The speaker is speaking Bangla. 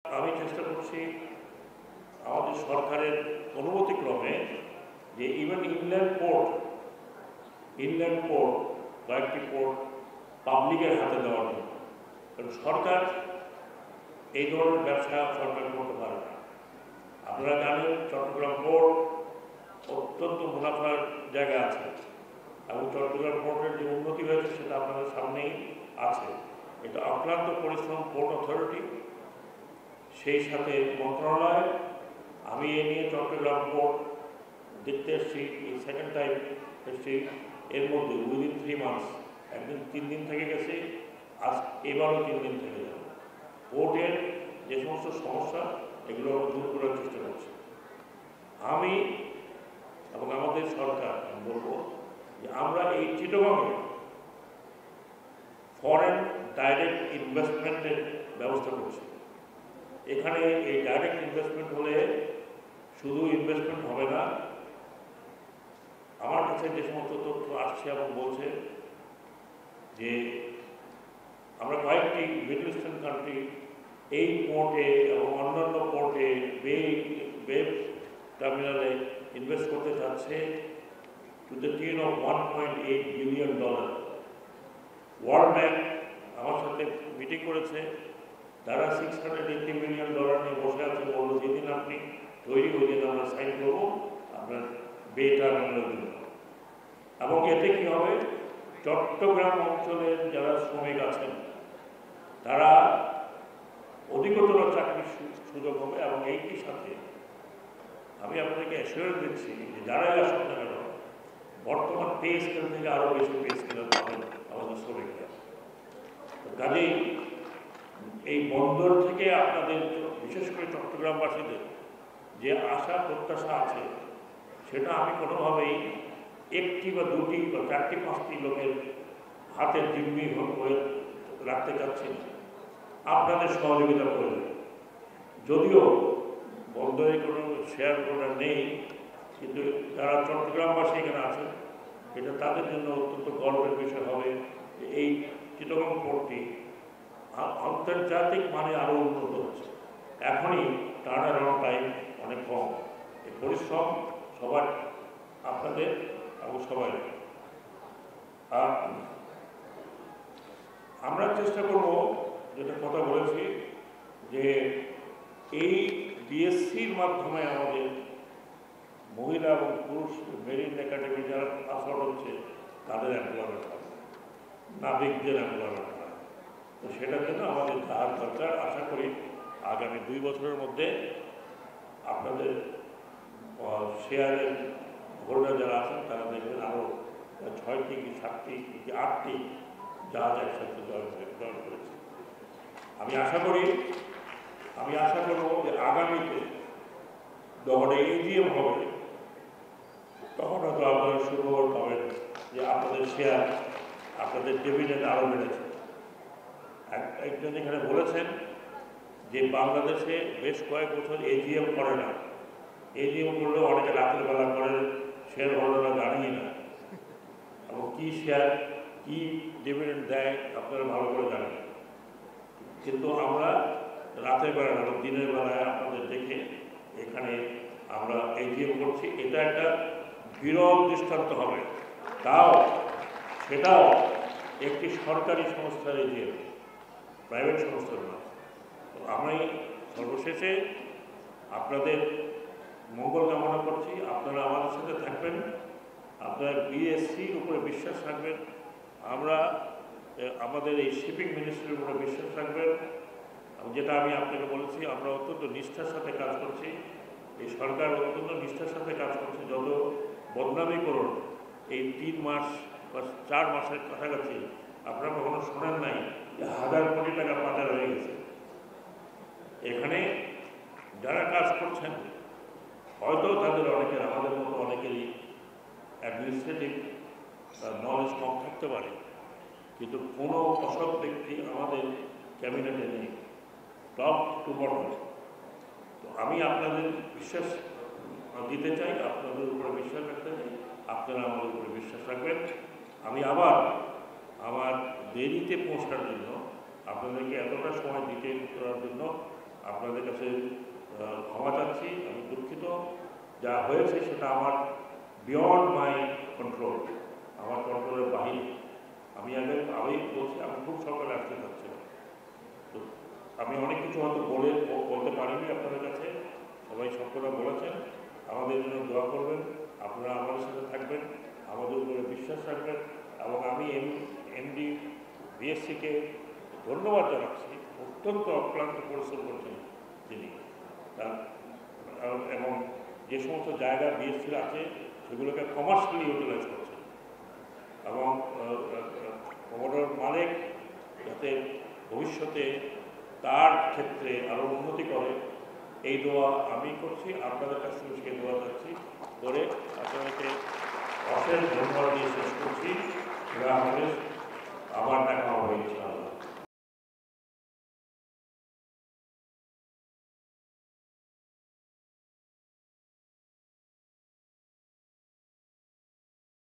আমি চেষ্টা করছি আমাদের সরকারের অনুমতিক্রমে যে ইনল্যান্ড পোর্ট কয়েকটি পোর্ট পাবলিকের হাতে দেওয়ার জন্য। কারণ সরকার এই ধরনের ব্যবসা সরকার করতে পারে না। আপনারা জানেন চট্টগ্রাম পোর্ট অত্যন্ত মুনাফার জায়গা আছে এবং চট্টগ্রাম পোর্টের যে উন্নতি হয়েছে সেটা আপনাদের সামনেই আছে। এটা অক্লান্ত পরিশ্রম পোর্ট অথরিটি, সেই সাথে মন্ত্রণালয়। আমি এ নিয়ে চট্টগ্রাম পোর্ট দেখতে এসেছি, এই সেকেন্ড টাইম এসেছি। এর মধ্যে উইদিন 3 মান্থস, একদিন 3 দিন থেকে গেছে, আজ এবারও 3 দিন থেকে যাবে। পোর্টের যে সমস্ত সমস্যা এগুলো দূর করার চেষ্টা করছি আমি এবং আমাদের সরকার। আমি বলবো যে আমরা এই চিটাগংয়ে ফরেন ডাইরেক্ট ইনভেস্টমেন্টের ব্যবস্থা করছি। এখানে এই ডাইরেক্ট ইনভেস্টমেন্ট হলে শুধু ইনভেস্টমেন্ট হবে না, আমার কাছে যে সমস্ত তথ্য আসছে এবং বলছে যে আমরা কয়েকটি মিডল ইস্টার্ন কান্ট্রি এই পোর্টে এবং অন্যান্য পোর্টে বে টার্মিনালে ইনভেস্ট করতে চাচ্ছে to the tune of $1.8 billion. World bank আমার সাথে মিটিং করেছে, তারা $680 মিলিয়ন নিয়ে বসে আছে। বললো যেদিন আপনি তৈরি হয়ে যেন আমরা সাইন করবো আপনার বে টার্মিনালের জন্য। এবং এতে কী হবে, চট্টগ্রাম অঞ্চলের যারা শ্রমিক আছেন তারা অধিকতর চাকরির সুযোগ হবে। এবং এইটির সাথে আমি আপনাদেরকে অ্যাসিওরেন্স দিচ্ছি যে যারাই আসুন না কেন বর্তমান পে স্কেল থেকে আরও বেশি পে স্কেল পাবেন আমাদের শ্রমিকরা। কাজেই এই বন্দর থেকে আপনাদের বিশেষ করে চট্টগ্রামবাসীদের যে আশা প্রত্যাশা আছে সেটা আমি কোনোভাবেই একটি বা দুটি বা 4টি-5টি লোকের হাতের জিম্মি হয়ে রাখতে চাচ্ছি না। আপনাদের সহযোগিতা করবেন। যদিও বন্দরে কোনো শেয়ার হোল্ডার নেই, কিন্তু যারা চট্টগ্রামবাসী এখানে আছেন এটা তাদের জন্য অত্যন্ত গর্বের বিষয় হবে যে এই চিটাগং পোর্টটি আন্তর্জাতিক মানে আরও উন্নত হচ্ছে। এখনই টার্নার অ্যারাউন্ড টাইম অনেক কম। এই পরিশ্রম সবার, আপনাদের এবং সবাই। আমরা চেষ্টা করব, যেটা কথা বলেছি, যে এই বিএসসির মাধ্যমে আমাদের মহিলা এবং পুরুষ মেরিন একাডেমি যারা পাস আউট হচ্ছে তাদের এমপ্লয়মেন্ট হবে, নাবিকদের এমপ্লয়মেন্ট হবে। তো সেটার জন্য আমাদের যাওয়ার দরকার। আশা করি আগামী 2 বছরের মধ্যে আপনাদের শেয়ারের হোল্ডার যারা আছেন তারা দেখবেন আরও 6টি কি 7টি কি 8টি জাহাজ একসাথে জয়েন করেছে। আমি আশা করব যে আগামীতে যখন এজিএম হবে তখন হয়তো আপনারা সুখবর পাবেন যে আপনাদের শেয়ার, আপনাদের ডিভিডেন্ড আরও বেড়েছে। একজন এখানে বলেছেন যে বাংলাদেশে বেশ কয়েক বছর এজিএম করে না। এজিএম করলেও অনেকে রাতের বেলা করে, শেয়ার হোল্ডাররা জানিয়ে না, এবং কী শেয়ার কী ডিভিডেন্ড দেয় আপনারা ভালো করে জানেন। কিন্তু আমরা রাতের বেলা না, দিনের বেলায় আপনাদের দেখে এখানে আমরা এজিএম করছি। এটা একটা বিরল দৃষ্টান্ত হবে। সেটাও একটি সরকারি সংস্থার এজিএম, প্রাইভেট সংস্থার না। তো আমি সর্বশেষে আপনাদের মঙ্গল কামনা করছি। আপনারা আমাদের সাথে থাকবেন, আপনারা বিএসসির উপরে বিশ্বাস রাখবেন, আমাদের এই শিপিং মিনিস্ট্রির উপরে বিশ্বাস রাখবেন। যেটা আমি আপনাকে বলেছি, আমরা অত্যন্ত নিষ্ঠার সাথে কাজ করছি, এই সরকার অত্যন্ত নিষ্ঠার সাথে কাজ করছে। যত বদনামি করুন, এই 3 মাস বা 4 মাসের কাছাকাছি আপনারা কখনো শোনেন নাই যে 1000 কোটি টাকা পাচার হয়ে গেছে। এখানে যারা কাজ করছেন হয়তো তাদের অনেকের, আমাদের মতো অনেকেরই অ্যাডমিনিস্ট্রেটিভ নলেজ কম থাকতে পারে, কিন্তু কোনো অসৎ ব্যক্তি আমাদের ক্যাবিনেটে নেই, টপ টু বটম। তো আমি আপনাদের বিশ্বাস দিতে চাই, আপনাদের উপরে বিশ্বাস রাখতে চাই, আপনারা আমাদের উপরে বিশ্বাস রাখবেন। আমি আবার আমার দেরিতে পৌঁছার জন্য, আপনাদেরকে এতটা সময় দিতে করার জন্য আপনাদের কাছে ক্ষমা চাচ্ছি, আমি দুঃখিত। যা হয়েছে সেটা আমার বিয়ন্ড মাই কন্ট্রোল, আমার কন্ট্রোলের বাহিরে। আমি বলছি আমি খুব সকালে আসতে চাচ্ছিলাম, তো আমি অনেক কিছু হয়তো বলতে পারিনি আপনাদের কাছে। সবাই সকলে বলেছেন, আমাদের জন্য দোয়া করবেন, আপনারা আমাদের সাথে থাকবেন, আমাদের উপরে বিশ্বাস রাখবেন। এবং আমি এমডি বিএসসিকে ধন্যবাদ জানাচ্ছি, অত্যন্ত অক্লান্ত পরিশ্রম করছেন তিনি। এবং যে সমস্ত জায়গা বিএসসির আছে সেগুলোকে কমার্শিয়ালি ইউটিলাইজ করছেন। এবং কমোডর মালিক যাতে ভবিষ্যতে তার ক্ষেত্রে আরও উন্নতি করে, এই দোয়া আমি করছি, আপনাদের কাছ থেকে সেই দোয়া চাচ্ছি করে আপনাদেরকে অশেষ ধন্যবাদ দিয়ে শেষ করছি। আমাদের আবার দেখা হবে।